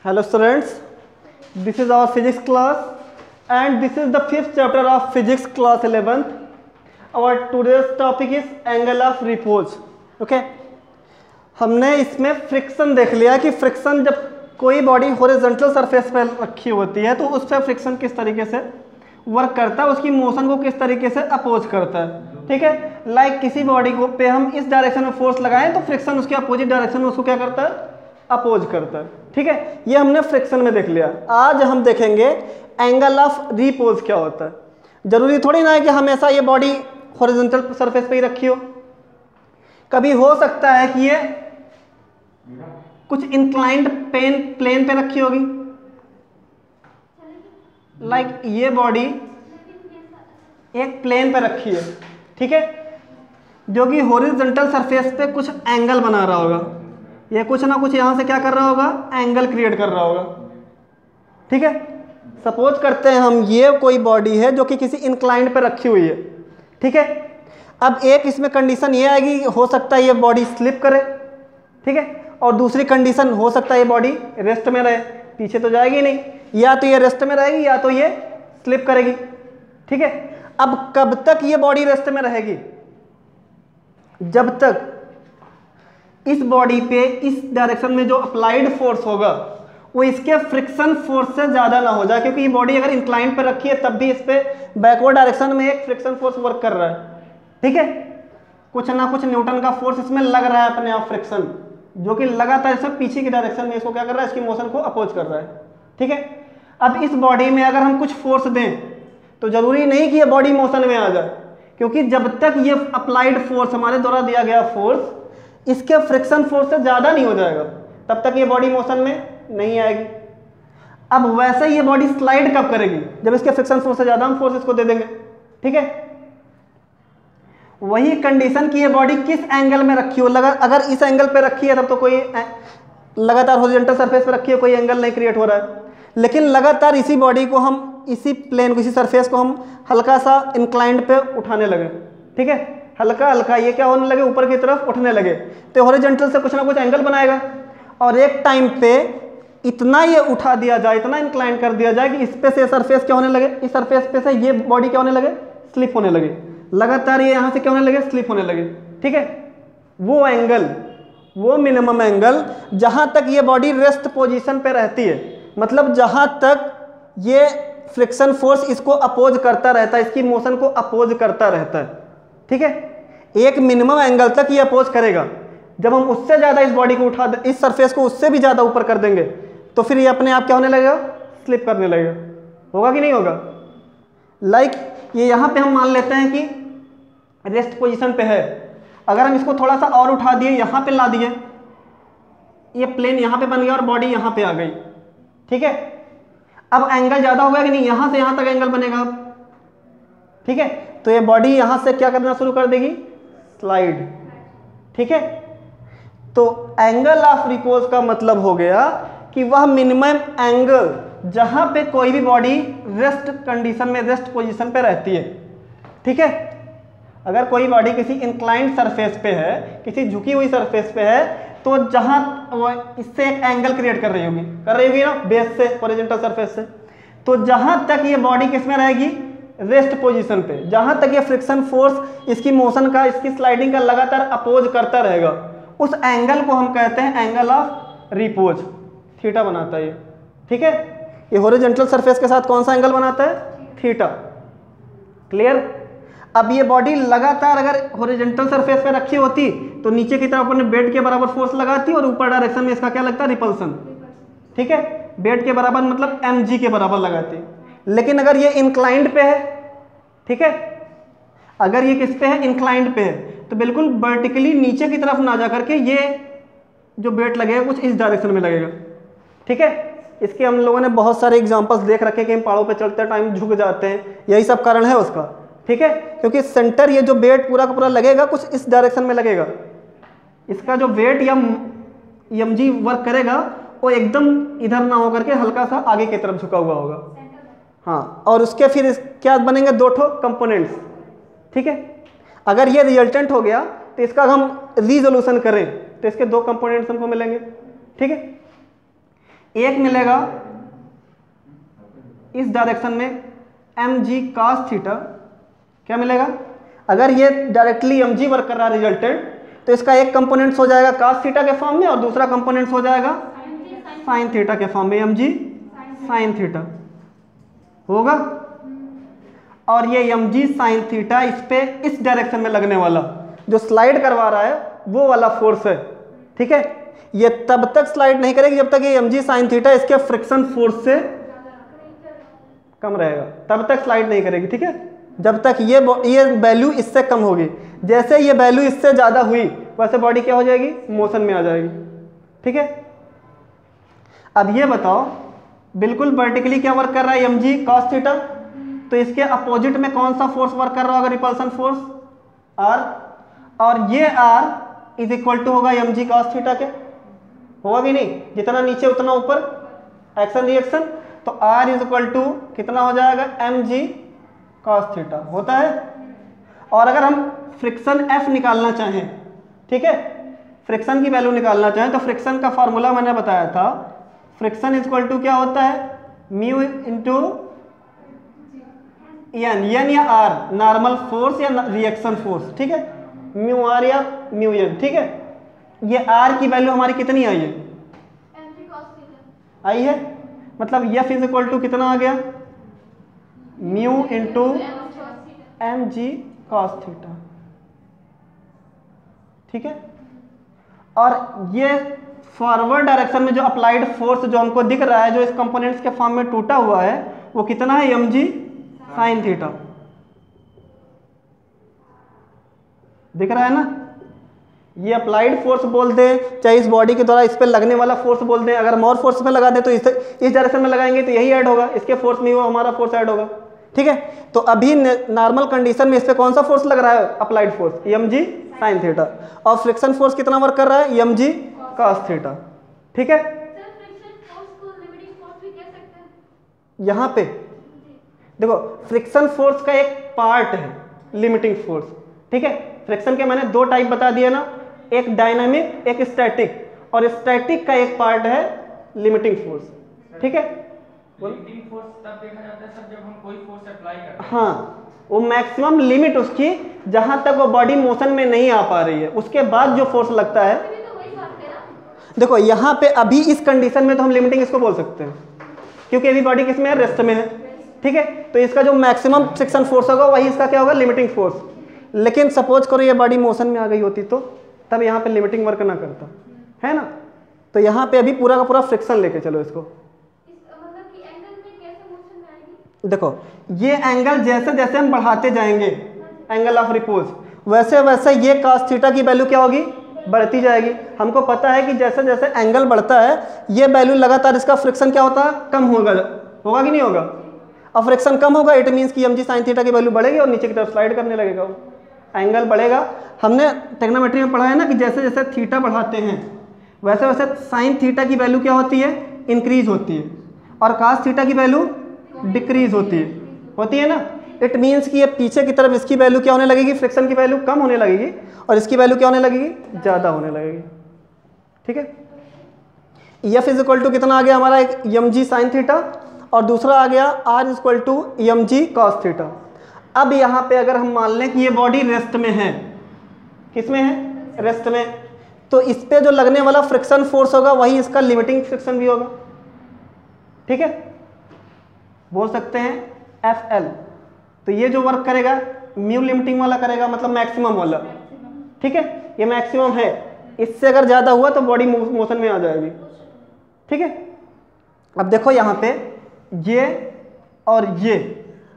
Hello students, this is our physics class and this is the fifth chapter of physics class 11th. Our today's topic is angle of repose. Okay? हमने इसमें friction देख लिया कि friction जब कोई body horizontal surface पर रखी होती है तो उस पर फ्रिक्शन किस तरीके से वर्क करता है, उसकी मोशन को किस तरीके से अपोज करता है। ठीक है, लाइक किसी बॉडी को पे हम इस डायरेक्शन में फोर्स लगाएं तो फ्रिक्शन उसके अपोजिट डायरेक्शन में उसको क्या करता है, अपोज करता है। ठीक है, ये हमने फ्रिक्शन में देख लिया। आज हम देखेंगे एंगल ऑफ रिपोज क्या होता है। जरूरी थोड़ी ना है कि हमेशा ये बॉडी हॉरिजॉन्टल सरफेस पे ही रखी हो, कभी हो सकता है कि ये कुछ इंक्लाइंड प्लेन पे रखी होगी। लाइक ये बॉडी एक प्लेन पे रखी है, ठीक है, जो कि हॉरिजॉन्टल सरफेस पे कुछ एंगल बना रहा होगा। ये कुछ ना कुछ यहां से क्या कर रहा होगा, एंगल क्रिएट कर रहा होगा। ठीक है, सपोज करते हैं हम ये कोई बॉडी है जो कि किसी इंक्लाइंड पे रखी हुई है। ठीक है, अब एक इसमें कंडीशन ये आएगी, हो सकता है ये बॉडी स्लिप करे। ठीक है, और दूसरी कंडीशन हो सकता है ये बॉडी रेस्ट में रहे, पीछे तो जाएगी नहीं, या तो ये रेस्ट में रहेगी या तो ये स्लिप करेगी। ठीक है, अब कब तक ये बॉडी रेस्ट में रहेगी, जब तक इस बॉडी पे इस डायरेक्शन में जो अप्लाइड फोर्स होगा वो इसके फ्रिक्शन फोर्स से ज्यादा ना हो जाए, क्योंकि ये बॉडी अगर इंक्लाइन पर रखी है तब भी इस पे बैकवर्ड डायरेक्शन में एक फ्रिक्शन फोर्स वर्क कर रहा है। ठीक है, कुछ ना कुछ न्यूटन का फोर्स इसमें लग रहा है अपने आप, फ्रिक्शन, जो कि लगातार इसे पीछे की डायरेक्शन में इसको क्या कर रहा है, इसकी मोशन को अपोज कर रहा है। ठीक है, अब इस बॉडी में अगर हम कुछ फोर्स दें तो जरूरी नहीं कि ये बॉडी मोशन में आ जाए, क्योंकि जब तक ये अप्लाइड फोर्स हमारे द्वारा दिया गया फोर्स इसके फ्रिक्शन फोर्स से ज्यादा नहीं हो जाएगा तब तक ये बॉडी मोशन में नहीं आएगी। अब वैसे ये बॉडी स्लाइड कब करेगी, जब इसके फ्रिक्शन फोर्स से ज्यादा हम फोर्स इसको दे देंगे। ठीक है, वही कंडीशन की ये बॉडी किस एंगल में रखी हो, अगर इस एंगल पे रखी है तब तो कोई लगातार हॉरिजॉन्टल सरफेस पे रखी है, कोई एंगल नहीं क्रिएट हो रहा है। लेकिन लगातार इसी बॉडी को हम, इसी प्लेन को, इसी सरफेस को हम हल्का सा इंक्लाइंड पे उठाने लगे। ठीक है, हल्का हल्का ये क्या होने लगे, ऊपर की तरफ उठने लगे, तो हॉरिजॉन्टल से कुछ ना कुछ एंगल बनाएगा। और एक टाइम पे इतना ये उठा दिया जाए, इतना इंक्लाइन कर दिया जाए कि इस पे से सरफेस क्या होने लगे, इस सरफेस पे से ये बॉडी क्या होने लगे, स्लिप होने लगे, लगातार ये यहां से क्या होने लगे, स्लिप होने लगे। ठीक है, वो एंगल, वो मिनिमम एंगल जहां तक ये बॉडी रेस्ट पोजीशन पे रहती है, मतलब जहां तक ये फ्रिक्शन फोर्स इसको अपोज करता रहता है, इसकी मोशन को अपोज करता रहता है। ठीक है, एक मिनिमम एंगल तक ये अपोज करेगा। जब हम उससे ज्यादा इस बॉडी को उठा, इस सरफेस को उससे भी ज्यादा ऊपर कर देंगे तो फिर ये अपने आप क्या होने लगेगा, स्लिप करने लगेगा। होगा कि नहीं होगा। लाइक ये यहां पे हम मान लेते हैं कि रेस्ट पोजीशन पे है, अगर हम इसको थोड़ा सा और उठा दिए, यहां पे ला दिए, ये प्लेन यहां पे बन गया और बॉडी यहां पे आ गई। ठीक है, अब एंगल ज्यादा होगा कि नहीं, यहां से यहां तक एंगल बनेगा अब। ठीक है, तो ये बॉडी यहां से क्या करना शुरू कर देगी, स्लाइड। ठीक है, तो एंगल ऑफ रिपोज का मतलब हो गया कि वह मिनिमम एंगल जहां पे कोई भी बॉडी रेस्ट कंडीशन में, रेस्ट पोजीशन पे रहती है। ठीक है, अगर कोई बॉडी किसी इंक्लाइंड सरफेस पे है, किसी झुकी हुई सरफेस पे है, तो जहां वो इससे एक एंगल क्रिएट कर रही होगी ना, बेस से, हॉरिजॉन्टल सरफेस से, तो जहां तक ये बॉडी किसमें रहेगी, रेस्ट पोजीशन पे, जहां तक ये फ्रिक्शन फोर्स इसकी मोशन का, इसकी स्लाइडिंग का लगातार अपोज करता रहेगा, उस एंगल को हम कहते हैं एंगल ऑफ रिपोज। थीटा बनाता है ये। ठीक है, ये हॉरिजॉन्टल सरफेस के साथ कौन सा एंगल बनाता है, थीटा। क्लियर। अब ये बॉडी लगातार अगर हॉरिजॉन्टल सरफेस पे रखी होती तो नीचे की तरफ अपने बेड के बराबर फोर्स लगाती और ऊपर डायरेक्शन में इसका क्या लगता है, रिपल्सन। ठीक है, बेड के बराबर मतलब mg के बराबर लगाती। लेकिन अगर ये इंक्लाइंड पे है, ठीक है, अगर ये किस पे है, इंक्लाइंड पे है, तो बिल्कुल वर्टिकली नीचे की तरफ ना जा करके ये जो बेड लगेगा कुछ इस डायरेक्शन में लगेगा। ठीक है, इसके हम लोगों ने बहुत सारे एग्जांपल्स देख रखे कि हम पहाड़ों पे चलते टाइम झुक जाते हैं, यही सब कारण है उसका। ठीक है, क्योंकि सेंटर ये जो बेड पूरा का पूरा लगेगा कुछ इस डायरेक्शन में लगेगा, इसका जो वेट या mg वर्क करेगा वो एकदम इधर ना होकर के हल्का सा आगे की तरफ झुका हुआ होगा। हाँ, और उसके फिर क्या बनेंगे, दो ठो कंपोनेंट्स। ठीक है, अगर ये रिजल्टेंट हो गया तो इसका हम रिजोल्यूशन करें तो इसके दो कंपोनेंट्स हमको मिलेंगे। ठीक है, एक मिलेगा इस डायरेक्शन में mg cos थीटा, क्या मिलेगा, अगर ये डायरेक्टली mg वर्क कर रहा है रिजल्टेंट, तो इसका एक कंपोनेंट्स हो जाएगा cos थीटा के फॉर्म में और दूसरा कंपोनेंट्स हो जाएगा sin थीटा के फॉर्म में, mg sin थीटा होगा। और ये mg sin थीटा इस पे इस डायरेक्शन में लगने वाला जो स्लाइड करवा रहा है वो वाला फोर्स है, ठीक है। ये तब तक स्लाइड नहीं करेगी जब तक ये mg sin थीटा इसके फ्रिक्शन फोर्स से कम रहेगा, तब तक स्लाइड नहीं करेगी, ठीक है। जब तक ये वैल्यू इससे कम होगी, जैसे ये वैल्यू इससे ज़्यादा हुई वैसे बॉडी क्या हो जाएगी, मोशन में आ जाएगी, ठीक है। अब ये बताओ बिल्कुल वर्टिकली क्या वर्क कर रहा है mg cos थीटा, तो इसके अपोजिट में कौन सा फोर्स वर्क कर रहा होगा, रिपल्सन फोर्स R, और ये R इज इक्वल टू होगा mg cos थीटा के, होगा कि नहीं, जितना नीचे उतना ऊपर एक्शन रिएक्शन, तो R इज इक्वल टू कितना हो जाएगा mg cos थीटा होता है। और अगर हम फ्रिक्शन F निकालना चाहें, ठीक है, फ्रिक्शन की वैल्यू निकालना चाहें तो फ्रिक्शन का फॉर्मूला मैंने बताया था, फ्रिक्शन इज इक्वल टू क्या होता है, म्यू इंटू एन या आर, नॉर्मल फोर्स या रिएक्शन फोर्स, ठीक है, म्यू आर या म्यू एन, ठीक है। ये आर की वैल्यू हमारी कितनी आई है, आई है, मतलब एफ इज इक्वल टू कितना आ गया, mu into m g cos theta, ठीक है। और ये फॉरवर्ड डायरेक्शन में जो अप्लाइड फोर्स जो हमको दिख रहा है, जो इस कंपोनेंट्स के फॉर्म में टूटा हुआ है, वो कितना है, एम जी साइन थीटा, दिख रहा है ना। ये अप्लाइड फोर्स बोल दें, चाहे इस बॉडी के द्वारा इस पे लगने वाला फोर्स बोल दें, अगर मोर फोर्स में लगा दें तो इस डायरेक्शन में लगाएंगे तो यही ऐड होगा, इसके फोर्स में वो हमारा फोर्स ऐड होगा, ठीक है। तो अभी नॉर्मल कंडीशन में इस पे कौन सा फोर्स लग रहा है, applied force m g sine theta, और फ्रिक्शन फोर्स कितना वर्क कर रहा है, एम जी कॉस थीटा, ठीक है। यहाँ पे देखो फ्रिक्शन फोर्स का एक पार्ट है लिमिटिंग फोर्स, ठीक है। फ्रिक्शन के मैंने दो टाइप बता दिए ना, एक डायनामिक एक स्टैटिक, और स्टैटिक का एक पार्ट है लिमिटिंग फोर्स, ठीक है। लिमिटिंग फोर्स तब देखा जाता है सर जब हम कोई फोर्स अप्लाई करते हैं, हाँ, वो मैक्सिमम लिमिट उसकी जहां तक वो बॉडी मोशन में नहीं आ पा रही है, उसके बाद जो फोर्स लगता है। देखो यहाँ पे अभी इस कंडीशन में तो हम लिमिटिंग इसको बोल सकते हैं, क्योंकि अभी बॉडी किसमें है, रेस्ट में है, ठीक है। तो इसका जो मैक्सिमम फ्रिक्शन फोर्स होगा वही इसका क्या होगा, लिमिटिंग फोर्स। लेकिन सपोज करो ये बॉडी मोशन में आ गई होती तो तब यहाँ पे लिमिटिंग वर्क ना करता, है ना। तो यहाँ पे अभी पूरा का पूरा फ्रिक्शन लेके चलो इसको, मतलब कि एंगल में कैसे मोशन में आएगी। देखो ये एंगल जैसे जैसे हम बढ़ाते जाएंगे एंगल ऑफ रिपोज, वैसे वैसे ये cos थीटा की वैल्यू क्या होगी, बढ़ती जाएगी। हमको पता है कि जैसे जैसे एंगल बढ़ता है ये वैल्यू लगातार इसका फ्रिक्शन क्या होता है, कम होगा कि नहीं होगा। अब फ्रिक्शन कम होगा इट मीन्स कि mg sin थीटा की वैल्यू बढ़ेगी और नीचे की तरफ स्लाइड करने लगेगा, वो एंगल बढ़ेगा। हमने ट्रिग्नोमेट्री में पढ़ा है ना कि जैसे जैसे थीटा बढ़ाते हैं वैसे वैसे साइन थीटा की वैल्यू क्या होती है, इंक्रीज होती है, और cos थीटा की वैल्यू डिक्रीज होती है ना। इट मीन्स कि ये पीछे की तरफ इसकी वैल्यू क्या होने लगेगी, फ्रिक्शन की वैल्यू कम होने लगेगी और इसकी वैल्यू क्या होने लगेगी, ज़्यादा होने लगेगी, ठीक है। एफ इज इक्वल टू कितना आ गया हमारा, एक mg sin थीटा और दूसरा आ गया r is equal to mg cos theta. अब यहाँ पे अगर हम मान लें कि ये बॉडी रेस्ट में है, किस में है, रेस्ट में, तो इस पे जो लगने वाला फ्रिक्शन फोर्स होगा वही इसका लिमिटिंग फ्रिक्शन भी होगा, ठीक है। बोल सकते हैं FL। तो ये जो वर्क करेगा म्यू लिमिटिंग वाला करेगा, मतलब मैक्सिमम वाला, ठीक है। ये मैक्सिमम है, इससे अगर ज़्यादा हुआ तो बॉडी मोशन में आ जाएगी, ठीक है। अब देखो यहाँ पे ये और ये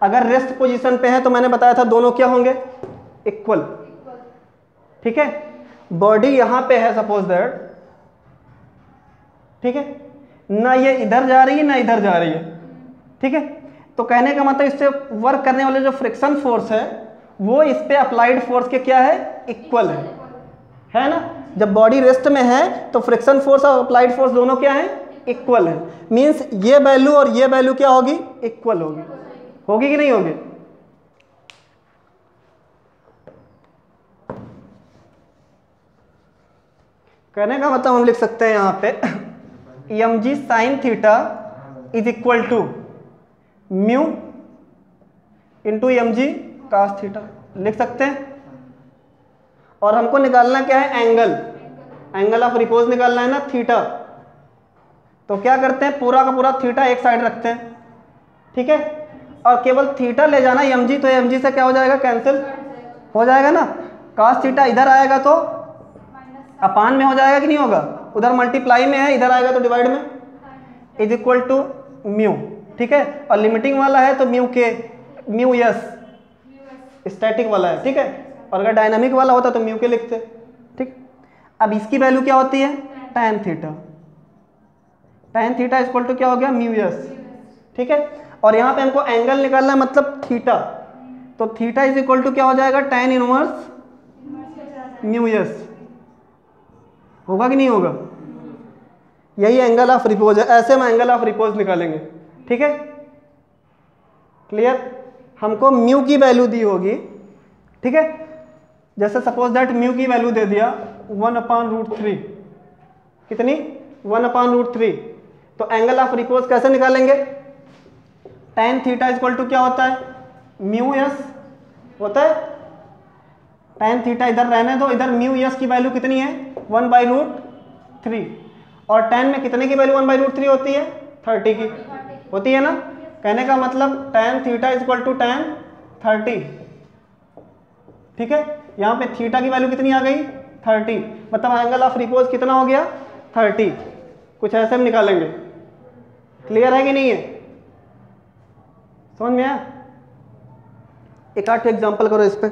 अगर रेस्ट पोजीशन पे है तो मैंने बताया था दोनों क्या होंगे, इक्वल, ठीक है। बॉडी यहाँ पे है सपोज दैट, ठीक है, ना ये इधर जा रही है ना इधर जा रही है, ठीक है। तो कहने का मतलब इससे वर्क करने वाले जो फ्रिक्शन फोर्स है वो इस पे अप्लाइड फोर्स के क्या है, इक्वल है ना। जब बॉडी रेस्ट में है तो फ्रिक्शन फोर्स और अप्लाइड फोर्स दोनों क्या है, इक्वल है। मींस ये वैल्यू और ये वैल्यू क्या होगी, इक्वल होगी कि नहीं होगी। कहने का मतलब हम लिख सकते हैं यहाँ पे m g sine theta is equal to mu into m g cos theta लिख सकते हैं। और हमको निकालना क्या है, एंगल ऑफ रिपोज निकालना है ना, थीटा। तो क्या करते हैं, पूरा का पूरा थीटा एक साइड रखते हैं, ठीक है, और केवल थीटा ले जाना एम जी, तो एम जी से क्या हो जाएगा, कैंसिल हो जाएगा ना। कास थीटा इधर आएगा तो अपान में हो जाएगा कि नहीं होगा, उधर मल्टीप्लाई में है, इधर आएगा तो डिवाइड में, इज इक्वल टू म्यू, ठीक है। और लिमिटिंग वाला है तो म्यू के, म्यू यस स्टैटिक वाला है, ठीक है। और अगर डायनामिक वाला होता तो म्यू के लिखते, ठीक। अब इसकी वैल्यू क्या होती है, tan theta, tan theta equal to क्या हो गया, म्यू यस, ठीक है। और यहाँ पे हमको एंगल निकालना है, मतलब थीटा, तो थीटा इज इक्वल टू क्या हो जाएगा, tan इनवर्स म्यू यस, होगा कि नहीं होगा। यही एंगल ऑफ रिपोज है, ऐसे हम एंगल ऑफ रिपोज निकालेंगे, ठीक है, क्लियर। हमको म्यू की वैल्यू दी होगी, ठीक है, जैसे सपोज दैट म्यू की वैल्यू दे दिया 1/√3, कितनी, 1/√3। तो एंगल ऑफ रिपोज कैसे निकालेंगे, tan थीटा इक्वल टू क्या होता है, म्यू यस होता है, tan थीटा इधर रहने दो, इधर म्यू यस की वैल्यू कितनी है, 1/√3, और tan में कितने की वैल्यू 1/√3 होती है, 30 की होती है ना। कहने का मतलब tan theta equal to tan 30, ठीक है। यहाँ पे थीटा की वैल्यू कितनी आ गई, 30, मतलब एंगल ऑफ रिपोज कितना हो गया, 30। कुछ ऐसे हम निकालेंगे, क्लियर है कि नहीं है, समझ में आया। एक आठ एग्जांपल करो इस पे।